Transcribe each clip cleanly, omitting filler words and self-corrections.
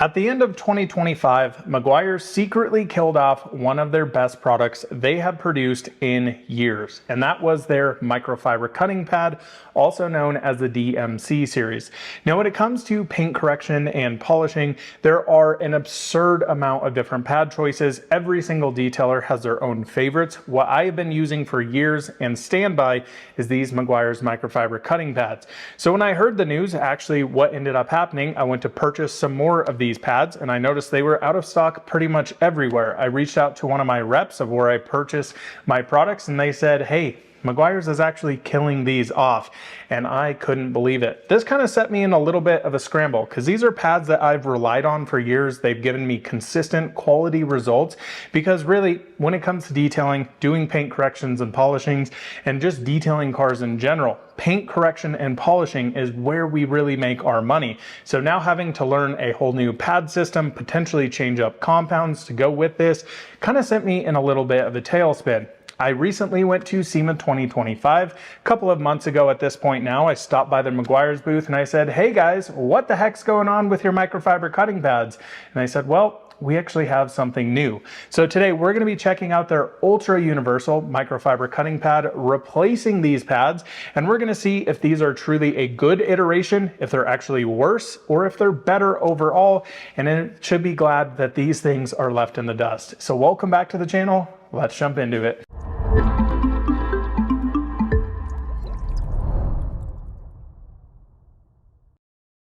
At the end of 2025, Meguiar secretly killed off one of their best products they have produced in years, and that was their microfiber cutting pad, also known as the DMC series. Now, when it comes to paint correction and polishing, there are an absurd amount of different pad choices. Every single detailer has their own favorites. What I have been using for years and stand by is these Meguiar's microfiber cutting pads. So when I heard the news, actually what ended up happening, I went to purchase some more of these pads and I noticed they were out of stock pretty much everywhere. I reached out to one of my reps of where I purchase my products and they said, hey, Meguiar's is actually killing these off, and I couldn't believe it. This kind of set me in a little bit of a scramble because these are pads that I've relied on for years. They've given me consistent quality results because really when it comes to detailing, doing paint corrections and polishings, and just detailing cars in general, paint correction and polishing is where we really make our money. So now having to learn a whole new pad system, potentially change up compounds to go with this, kind of sent me in a little bit of a tailspin. I recently went to SEMA 2025, a couple of months ago at this point now. I stopped by the Meguiar's booth and I said, hey guys, what the heck's going on with your microfiber cutting pads? And they said, well, we actually have something new. So today we're going to be checking out their ultra universal microfiber cutting pad, replacing these pads, and we're going to see if these are truly a good iteration, if they're actually worse, or if they're better overall. And it should be glad that these things are left in the dust. So welcome back to the channel. Let's jump into it.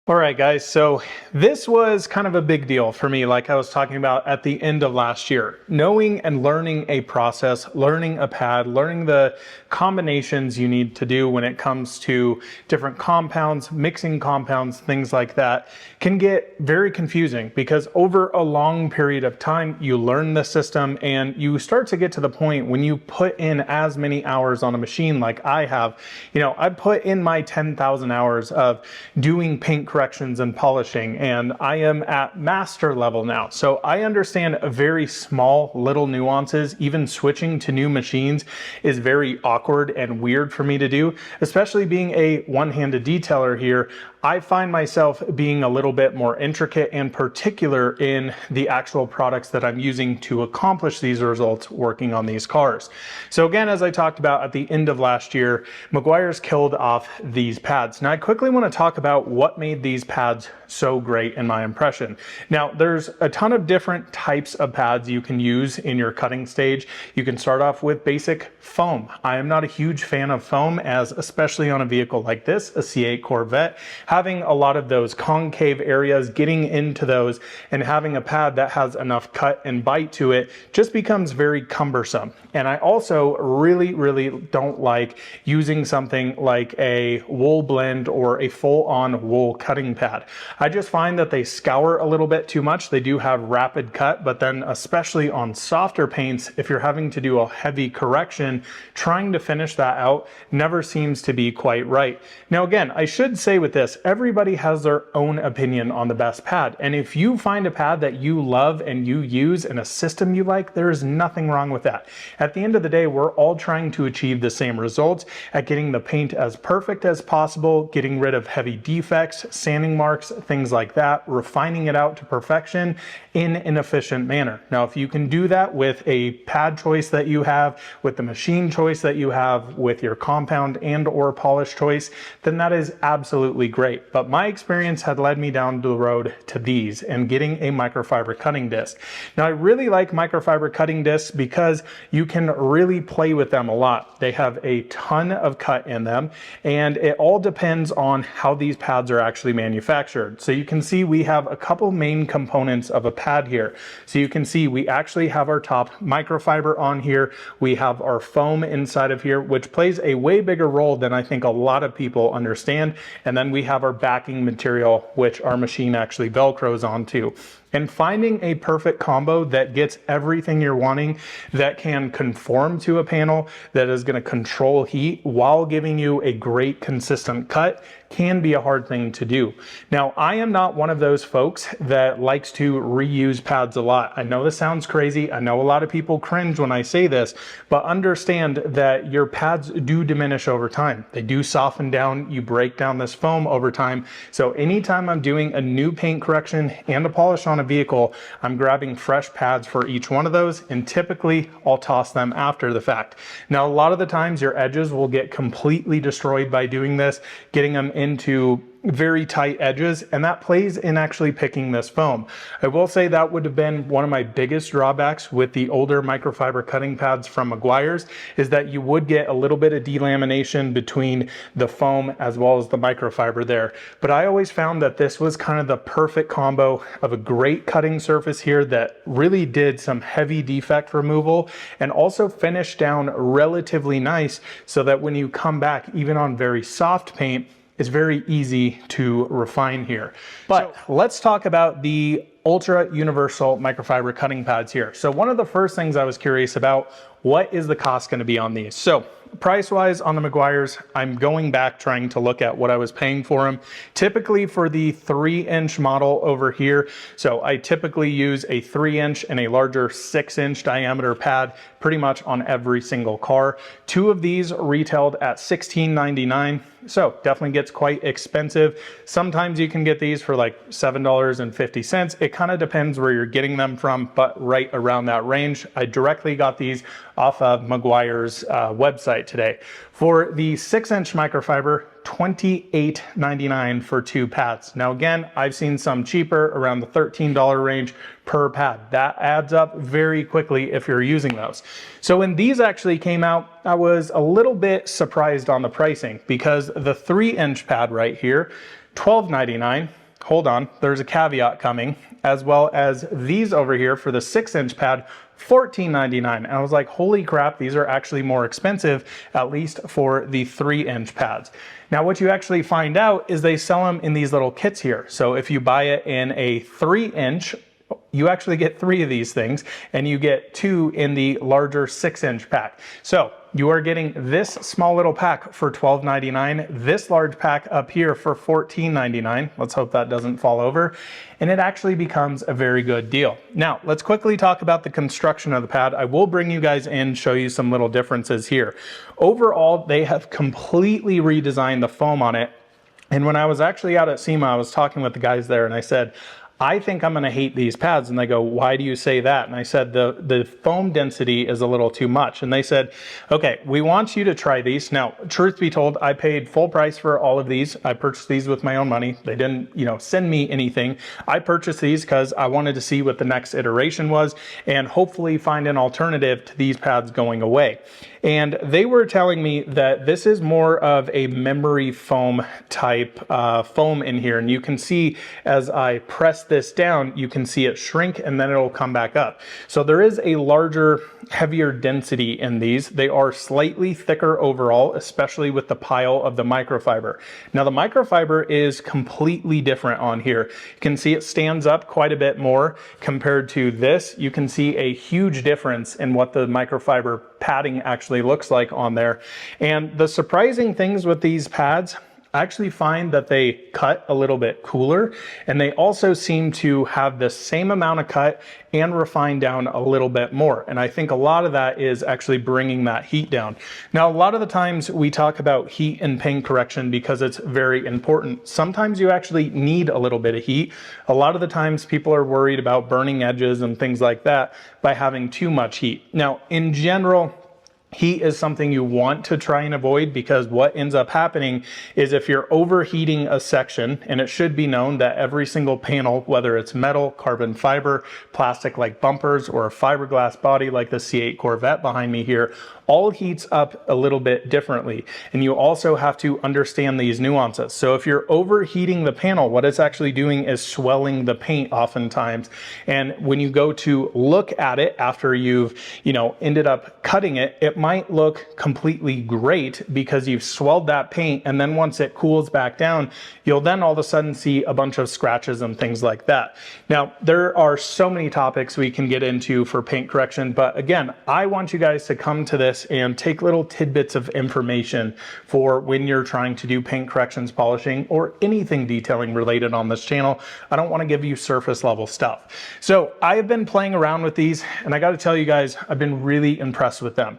All right, guys, so this was kind of a big deal for me, like I was talking about at the end of last year. Knowing and learning a process, learning a pad, learning the combinations you need to do when it comes to different compounds, mixing compounds, things like that, can get very confusing because over a long period of time, you learn the system and you start to get to the point when you put in as many hours on a machine like I have. You know, I put in my 10,000 hours of doing paint corrections and polishing, and I am at master level now. So I understand very small little nuances. Even switching to new machines is very awkward and weird for me to do, especially being a one-handed detailer here. I find myself being a little bit more intricate and particular in the actual products that I'm using to accomplish these results working on these cars. So again, as I talked about at the end of last year, Meguiar's killed off these pads. Now I quickly want to talk about what made these pads so great in my impression. Now there's a ton of different types of pads you can use in your cutting stage. You can start off with basic foam. I am not a huge fan of foam, as especially on a vehicle like this, a C8 Corvette, having a lot of those concave areas, getting into those and having a pad that has enough cut and bite to it just becomes very cumbersome. And I also really don't like using something like a wool blend or a full-on wool cutting pad. I just find that they scour a little bit too much. They do have rapid cut, but then especially on softer paints, if you're having to do a heavy correction, trying to finish that out never seems to be quite right. Now again, I should say with this, everybody has their own opinion on the best pad. And if you find a pad that you love and you use in a system you like, there is nothing wrong with that. At the end of the day, we're all trying to achieve the same results at getting the paint as perfect as possible, getting rid of heavy defects, sanding marks, things like that, refining it out to perfection in an efficient manner. Now, if you can do that with a pad choice that you have, with the machine choice that you have, with your compound and or polish choice, then that is absolutely great. But my experience had led me down the road to these and getting a microfiber cutting disc. Now, I really like microfiber cutting discs because you can really play with them a lot. They have a ton of cut in them, and it all depends on how these pads are actually manufactured. So you can see we have a couple main components of a pad here. So you can see we actually have our top microfiber on here. We have our foam inside of here, which plays a way bigger role than I think a lot of people understand. And then we have our backing material, which our machine actually Velcros onto. And finding a perfect combo that gets everything you're wanting, that can conform to a panel, that is going to control heat while giving you a great consistent cut, can be a hard thing to do. Now, I am not one of those folks that likes to reuse pads a lot. I know this sounds crazy. I know a lot of people cringe when I say this, but understand that your pads do diminish over time. They do soften down. You break down this foam over time. So anytime I'm doing a new paint correction and a polish on a vehicle, I'm grabbing fresh pads for each one of those, and typically I'll toss them after the fact. Now, a lot of the times your edges will get completely destroyed by doing this, getting them into very tight edges, and that plays in actually picking this foam. I will say that would have been one of my biggest drawbacks with the older microfiber cutting pads from Meguiar's, is that you would get a little bit of delamination between the foam as well as the microfiber there. But I always found that this was kind of the perfect combo of a great cutting surface here that really did some heavy defect removal and also finished down relatively nice, so that when you come back, even on very soft paint, it's very easy to refine here. But let's talk about the ultra universal microfiber cutting pads here. So one of the first things I was curious about, what is the cost going to be on these? So price wise on the Meguiar's, I'm going back trying to look at what I was paying for them. Typically for the 3-inch model over here, so I typically use a 3-inch and a larger 6-inch diameter pad pretty much on every single car. 2 of these retailed at $16.99. So definitely gets quite expensive. Sometimes you can get these for like $7.50. It kind of depends where you're getting them from, but right around that range. I directly got these off of Meguiar's website today. For the 6-inch microfiber, $28.99 for 2 pads. Now again, I've seen some cheaper around the $13 range per pad. That adds up very quickly if you're using those. So when these actually came out, I was a little bit surprised on the pricing, because the 3-inch pad right here, $12.99. Hold on, there's a caveat coming, as well as these over here for the 6-inch pad, $14.99. And I was like, holy crap, these are actually more expensive, at least for the 3-inch pads. Now, what you actually find out is they sell them in these little kits here. So if you buy it in a 3-inch, you actually get 3 of these things, and you get 2 in the larger 6-inch pack. So you are getting this small little pack for $12.99, this large pack up here for $14.99. Let's hope that doesn't fall over. And it actually becomes a very good deal. Now, let's quickly talk about the construction of the pad. I will bring you guys in, show you some little differences here. Overall, they have completely redesigned the foam on it. And when I was actually out at SEMA, I was talking with the guys there, and I said, I think I'm going to hate these pads. And they go, why do you say that? And I said, the foam density is a little too much. And they said, okay, we want you to try these. Now, truth be told, I paid full price for all of these. I purchased these with my own money. They didn't, send me anything. I purchased these because I wanted to see what the next iteration was and hopefully find an alternative to these pads going away. And they were telling me that this is more of a memory foam type foam in here. And you can see as I press this down, you can see it shrink and then it'll come back up. So there is a larger, heavier density in these. They are slightly thicker overall, especially with the pile of the microfiber. Now the microfiber is completely different on here. You can see it stands up quite a bit more compared to this. You can see a huge difference in what the microfiber padding actually looks like on there. And the surprising things with these pads, I actually find that they cut a little bit cooler, and they also seem to have the same amount of cut and refine down a little bit more. And I think a lot of that is actually bringing that heat down. Now, a lot of the times we talk about heat and paint correction because it's very important. Sometimes you actually need a little bit of heat. A lot of the times people are worried about burning edges and things like that by having too much heat. Now, in general, heat is something you want to try and avoid, because what ends up happening is if you're overheating a section, and it should be known that every single panel, whether it's metal, carbon fiber, plastic like bumpers, or a fiberglass body like the C8 Corvette behind me here, all heats up a little bit differently. And you also have to understand these nuances. So if you're overheating the panel, what it's actually doing is swelling the paint oftentimes. And when you go to look at it after you've, ended up cutting it, it might look completely great because you've swelled that paint, and then once it cools back down, you'll then all of a sudden see a bunch of scratches and things like that. Now, there are so many topics we can get into for paint correction, but again, I want you guys to come to this and take little tidbits of information for when you're trying to do paint corrections, polishing, or anything detailing related on this channel. I don't want to give you surface level stuff. So I have been playing around with these, and I got to tell you guys, I've been really impressed with them.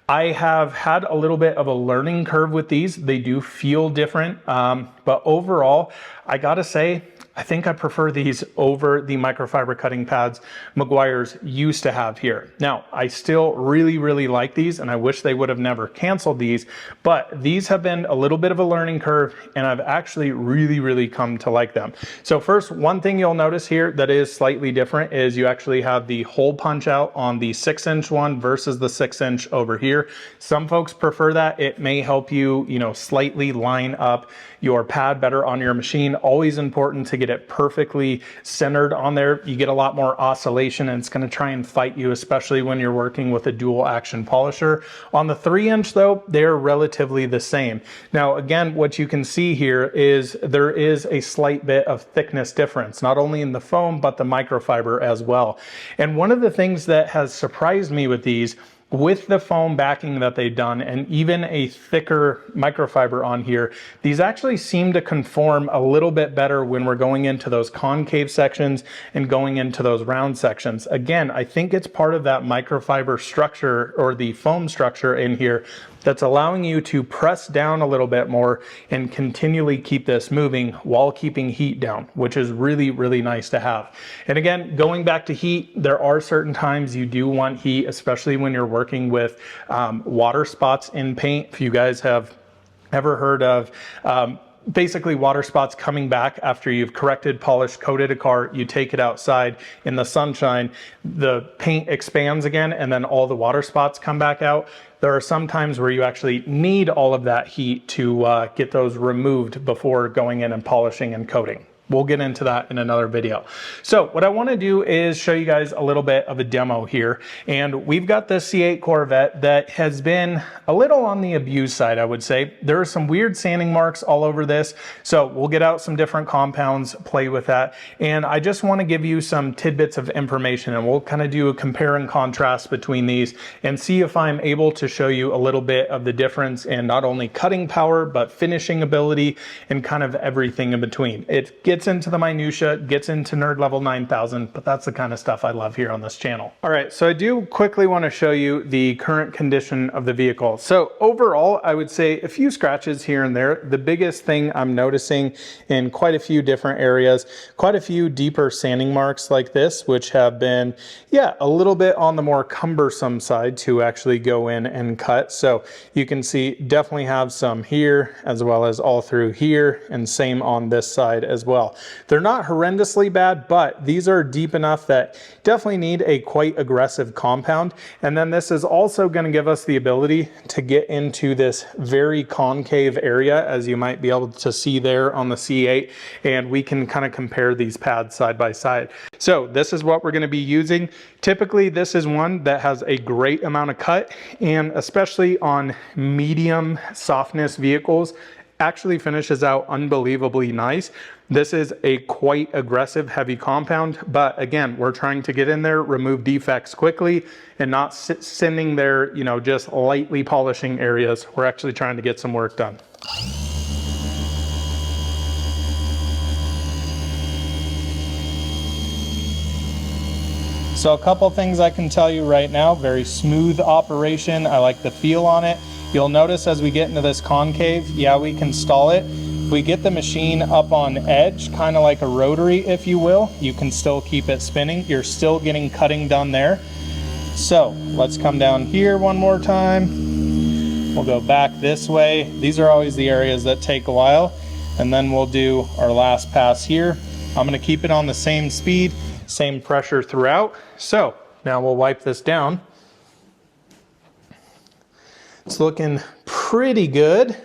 I have had a little bit of a learning curve with these. They do feel different, but overall, I gotta say, I think I prefer these over the microfiber cutting pads Meguiar's used to have here. Now, I still really like these, and I wish they would have never canceled these, but these have been a little bit of a learning curve, and I've actually really come to like them. So first, one thing you'll notice here that is slightly different is you actually have the hole punch out on the 6-inch one versus the 6-inch over here. Some folks prefer that. It may help you, slightly line up your pad better on your machine. Always important to get it perfectly centered on there. You get a lot more oscillation, and it's going to try and fight you, especially when you're working with a dual action polisher. On the 3-inch though, they're relatively the same. Now again, what you can see here is there is a slight bit of thickness difference, not only in the foam, but the microfiber as well. And one of the things that has surprised me with these, with the foam backing that they've done and even a thicker microfiber on here, these actually seem to conform a little bit better when we're going into those concave sections and going into those round sections. Again, I think it's part of that microfiber structure or the foam structure in here that's allowing you to press down a little bit more and continually keep this moving while keeping heat down, which is really nice to have. And again, going back to heat, there are certain times you do want heat, especially when you're working with water spots in paint. If you guys have ever heard of basically water spots coming back after you've corrected, polished, coated a car, you take it outside in the sunshine, the paint expands again, and then all the water spots come back out. There are some times where you actually need all of that heat to get those removed before going in and polishing and coating. We'll get into that in another video. So what I want to do is show you guys a little bit of a demo here. And we've got the C8 Corvette that has been a little on the abused side, I would say. There are some weird sanding marks all over this. So we'll get out some different compounds, play with that. And I just want to give you some tidbits of information, and we'll kind of do a compare and contrast between these and see if I'm able to show you a little bit of the difference in not only cutting power, but finishing ability and kind of everything in between. It gets into the minutia, gets into nerd level 9000, but that's the kind of stuff I love here on this channel. All right, so I do quickly want to show you the current condition of the vehicle. So overall, I would say a few scratches here and there. The biggest thing I'm noticing in quite a few different areas, quite a few deeper sanding marks like this, which have been, a little bit on the more cumbersome side to actually go in and cut. So you can see definitely have some here as well as all through here, and same on this side as well. They're not horrendously bad, but these are deep enough that definitely need a quite aggressive compound. And then this is also going to give us the ability to get into this very concave area, as you might be able to see there on the C8, and we can kind of compare these pads side by side. So this is what we're going to be using. Typically, this is one that has a great amount of cut, and especially on medium softness vehicles, actually finishes out unbelievably nice. This is a quite aggressive heavy compound, but again, we're trying to get in there, remove defects quickly, and not sitting there, just lightly polishing areas. We're actually trying to get some work done. So a couple things I can tell you right now, very smooth operation. I like the feel on it. You'll notice as we get into this concave, we can stall it. If we get the machine up on edge, kind of like a rotary, if you will, you can still keep it spinning. You're still getting cutting done there. So let's come down here one more time. We'll go back this way. These are always the areas that take a while. And then we'll do our last pass here. I'm going to keep it on the same speed, same pressure throughout. So now we'll wipe this down. It's looking pretty good.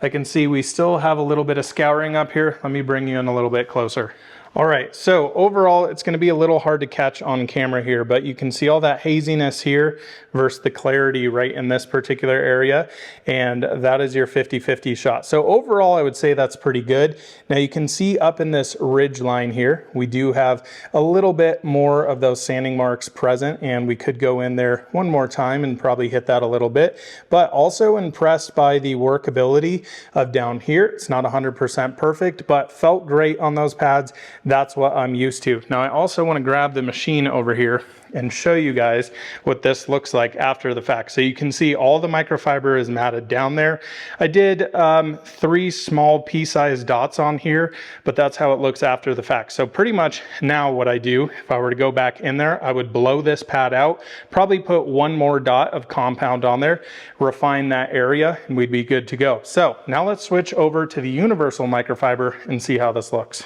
I can see we still have a little bit of scouring up here. Let me bring you in a little bit closer. All right, so overall it's going to be a little hard to catch on camera here, but you can see all that haziness here versus the clarity right in this particular area, and that is your 50-50 shot. So overall I would say that's pretty good. Now you can see up in this ridge line here, we do have a little bit more of those sanding marks present, and we could go in there one more time and probably hit that a little bit, but also impressed by the workability of down here. It's not 100% perfect, but felt great on those pads. That's what I'm used to. Now I also want to grab the machine over here and show you guys what this looks like after the fact. So you can see all the microfiber is matted down there. I did 3 small pea-sized dots on here, but that's how it looks after the fact. So pretty much now what I do, if I were to go back in there, I would blow this pad out, probably put 1 more dot of compound on there, refine that area, and we'd be good to go. So now let's switch over to the universal microfiber and see how this looks.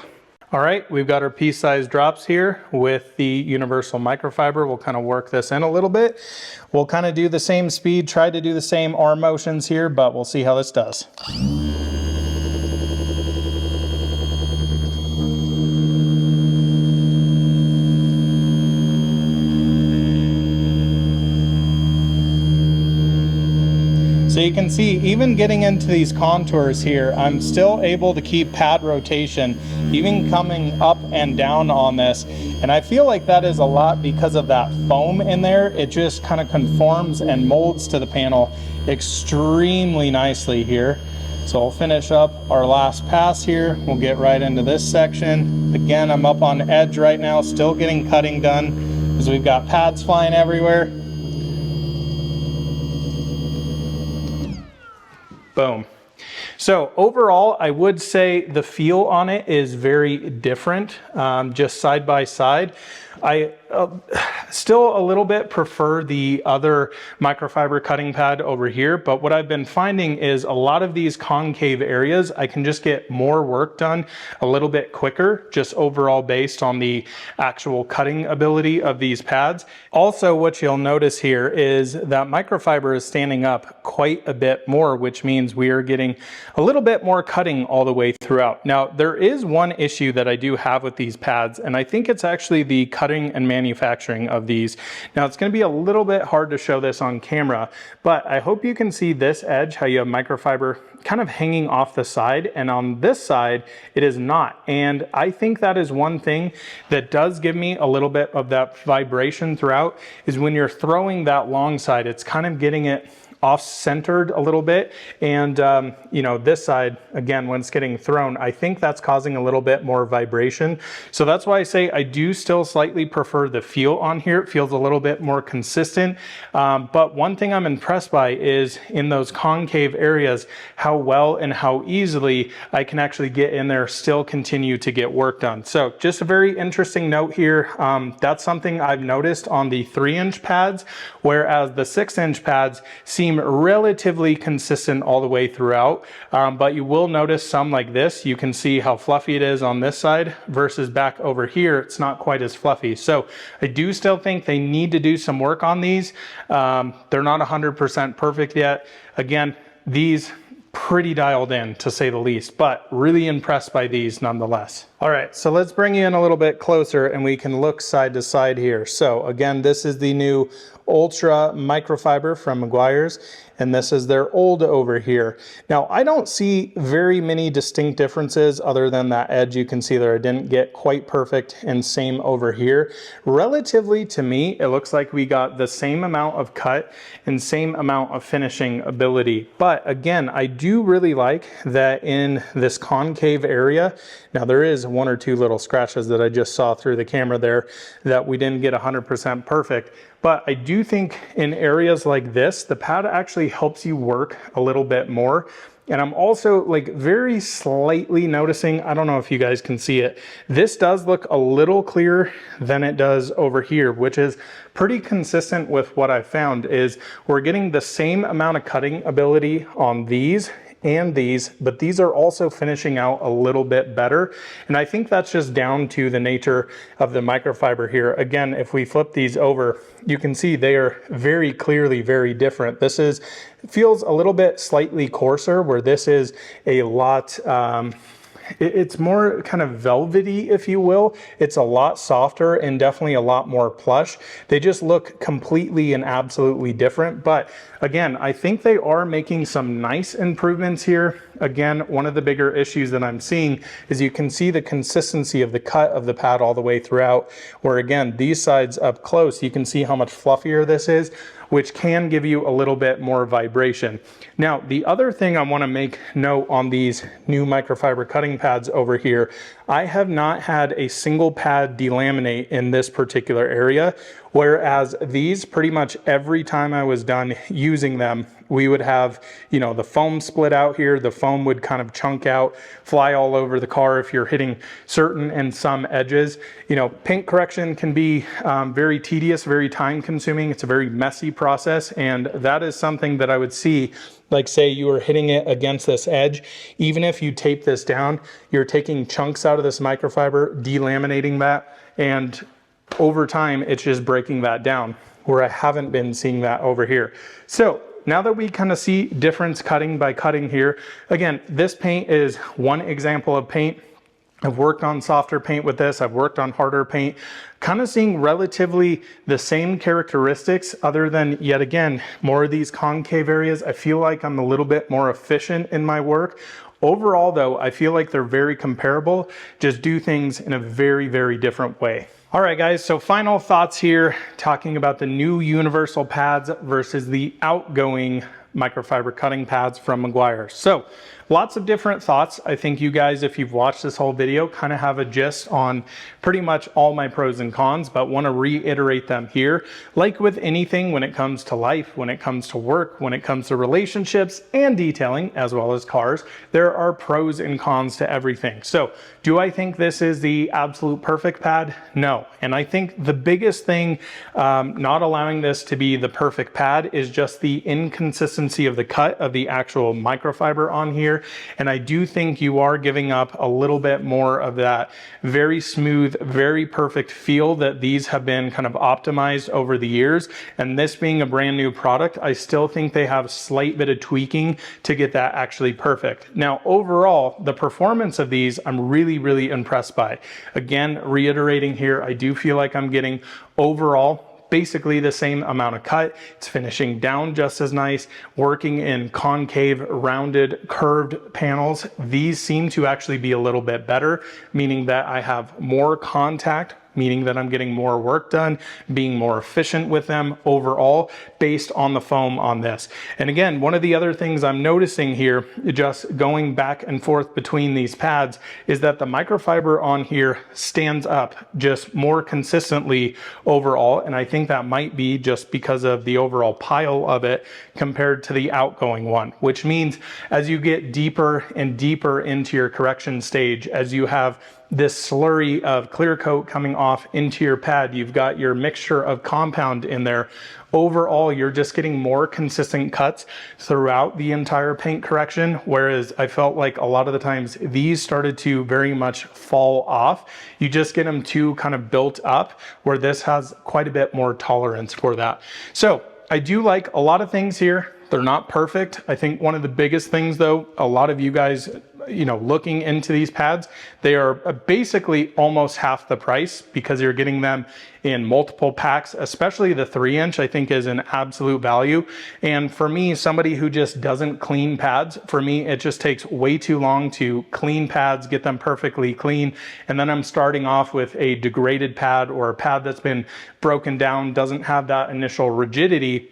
All right, we've got our pea-sized drops here with the universal microfiber. We'll kind of work this in a little bit. We'll kind of do the same speed, try to do the same arm motions here, but we'll see how this does. So you can see, even getting into these contours here, I'm still able to keep pad rotation, even coming up and down on this. And I feel like that is a lot because of that foam in there. It just kind of conforms and molds to the panel extremely nicely here. So we'll finish up our last pass here. We'll get right into this section. Again, I'm up on edge right now, still getting cutting done because we've got pads flying everywhere. Boom. So overall, I would say the feel on it is very different, just side by side. I still a little bit prefer the other microfiber cutting pad over here, but what I've been finding is a lot of these concave areas, I can just get more work done a little bit quicker, just overall based on the actual cutting ability of these pads. Also, what you'll notice here is that microfiber is standing up quite a bit more, which means we are getting a little bit more cutting all the way throughout. Now, there is one issue that I do have with these pads, and I think it's actually the cutting and manufacturing of these. Now, it's going to be a little bit hard to show this on camera, but I hope you can see this edge, how you have microfiber kind of hanging off the side, and on this side it is not. And I think that is one thing that does give me a little bit of that vibration throughout, is when you're throwing that long side, it's kind of getting it off-centered a little bit, and you know, this side again, when it's getting thrown, I think that's causing a little bit more vibration. So that's why I say I do still slightly prefer the feel on here. It feels a little bit more consistent, but one thing I'm impressed by is in those concave areas, how well and how easily I can actually get in there, still continue to get work done. So just a very interesting note here. That's something I've noticed on the 3-inch pads, whereas the 6-inch pads seem relatively consistent all the way throughout, but you will notice some like this. You can see how fluffy it is on this side versus back over here, it's not quite as fluffy. So I do still think they need to do some work on these. They're not 100% perfect yet. Again, these pretty dialed in, to say the least, but really impressed by these nonetheless. All right, so let's bring you in a little bit closer and we can look side to side here. So again, this is the new Ultra microfiber from Meguiar's, and this is their old over here. Now, I don't see very many distinct differences other than that edge. You can see there I didn't get quite perfect, and same over here. Relatively to me, it looks like we got the same amount of cut and same amount of finishing ability. But again, I do really like that in this concave area, now there is 1 or 2 little scratches that I just saw through the camera there that we didn't get 100% perfect. But I do think in areas like this, the pad actually helps you work a little bit more. And I'm also like very slightly noticing, I don't know if you guys can see it, this does look a little clearer than it does over here, which is pretty consistent with what I found is we're getting the same amount of cutting ability on these and these, but these are also finishing out a little bit better. And I think that's just down to the nature of the microfiber here. Again, if we flip these over, you can see they are very clearly very different. This feels a little bit slightly coarser, where this is a lot it's more kind of velvety, if you will. It's a lot softer and definitely a lot more plush. They just look completely and absolutely different. But again, I think they are making some nice improvements here. Again, one of the bigger issues that I'm seeing is you can see the consistency of the cut of the pad all the way throughout, where again, these sides up close, you can see how much fluffier this is, which can give you a little bit more vibration. Now, the other thing I want to make note on these new microfiber cutting pads over here, I have not had a single pad delaminate in this particular area, whereas these, pretty much every time I was done using them, we would have, you know, the foam split out here, the foam would kind of chunk out, fly all over the car if you're hitting certain and some edges. You know, paint correction can be very tedious, very time consuming. It's a very messy process, and that is something that I would see. Like say you were hitting it against this edge, even if you tape this down, you're taking chunks out of this microfiber, delaminating that, and over time it's just breaking that down, where I haven't been seeing that over here. So now that we kind of see difference cutting by cutting here, again, this paint is one example of paint. I've worked on softer paint with this. I've worked on harder paint, kind of seeing relatively the same characteristics, other than, yet again, more of these concave areas. I feel like I'm a little bit more efficient in my work. Overall though, I feel like they're very comparable, just do things in a very, very different way. All right, guys, so final thoughts here, talking about the new universal pads versus the outgoing microfiber cutting pads from Meguiar. So lots of different thoughts. I think you guys, if you've watched this whole video, kind of have a gist on pretty much all my pros and cons, but want to reiterate them here. Like with anything, when it comes to life, when it comes to work, when it comes to relationships and detailing, as well as cars, there are pros and cons to everything. So do I think this is the absolute perfect pad? No. And I think the biggest thing not allowing this to be the perfect pad is just the inconsistency of the cut of the actual microfiber on here. And I do think you are giving up a little bit more of that very smooth, very perfect feel that these have been kind of optimized over the years. And this being a brand new product, I still think they have a slight bit of tweaking to get that actually perfect. Now, overall, the performance of these, I'm really impressed by. Again, reiterating here, I do feel like I'm getting overall basically the same amount of cut. It's finishing down just as nice, working in concave, rounded, curved panels. These seem to actually be a little bit better, meaning that I have more contact, meaning that I'm getting more work done, being more efficient with them overall based on the foam on this. And again, one of the other things I'm noticing here, just going back and forth between these pads, is that the microfiber on here stands up just more consistently overall. And I think that might be just because of the overall pile of it compared to the outgoing one, which means as you get deeper and deeper into your correction stage, as you have this slurry of clear coat coming off into your pad, you've got your mixture of compound in there. Overall, you're just getting more consistent cuts throughout the entire paint correction, whereas I felt like a lot of the times these started to very much fall off. You just get them too kind of built up, where this has quite a bit more tolerance for that. So I do like a lot of things here. They're not perfect. I think one of the biggest things though, a lot of you guys, you know, looking into these pads, they are basically almost half the price because you're getting them in multiple packs, especially the 3-inch I think is an absolute value. And for me, somebody who just doesn't clean pads, for me, it just takes way too long to clean pads, get them perfectly clean. And then I'm starting off with a degraded pad or a pad that's been broken down, doesn't have that initial rigidity.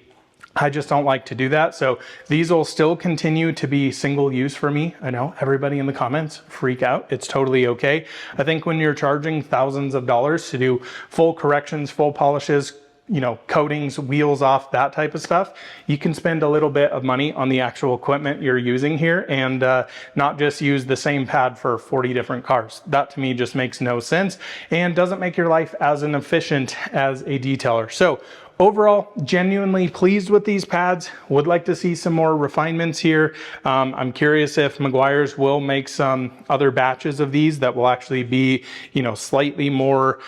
I just don't like to do that. So these will still continue to be single use for me. I know everybody in the comments freak out. It's totally okay. I think when you're charging thousands of dollars to do full corrections, full polishes, you know, coatings, wheels off, that type of stuff, you can spend a little bit of money on the actual equipment you're using here and not just use the same pad for 40 different cars. That to me just makes no sense and doesn't make your life as inefficient as a detailer. So overall, genuinely pleased with these pads. Would like to see some more refinements here. I'm curious if Meguiar's will make some other batches of these that will actually be, you know, slightly more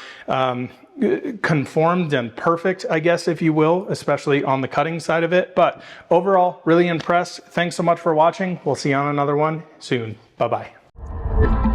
conformed and perfect, I guess, if you will, especially on the cutting side of it. But overall, really impressed. Thanks so much for watching. We'll see you on another one soon. Bye-bye.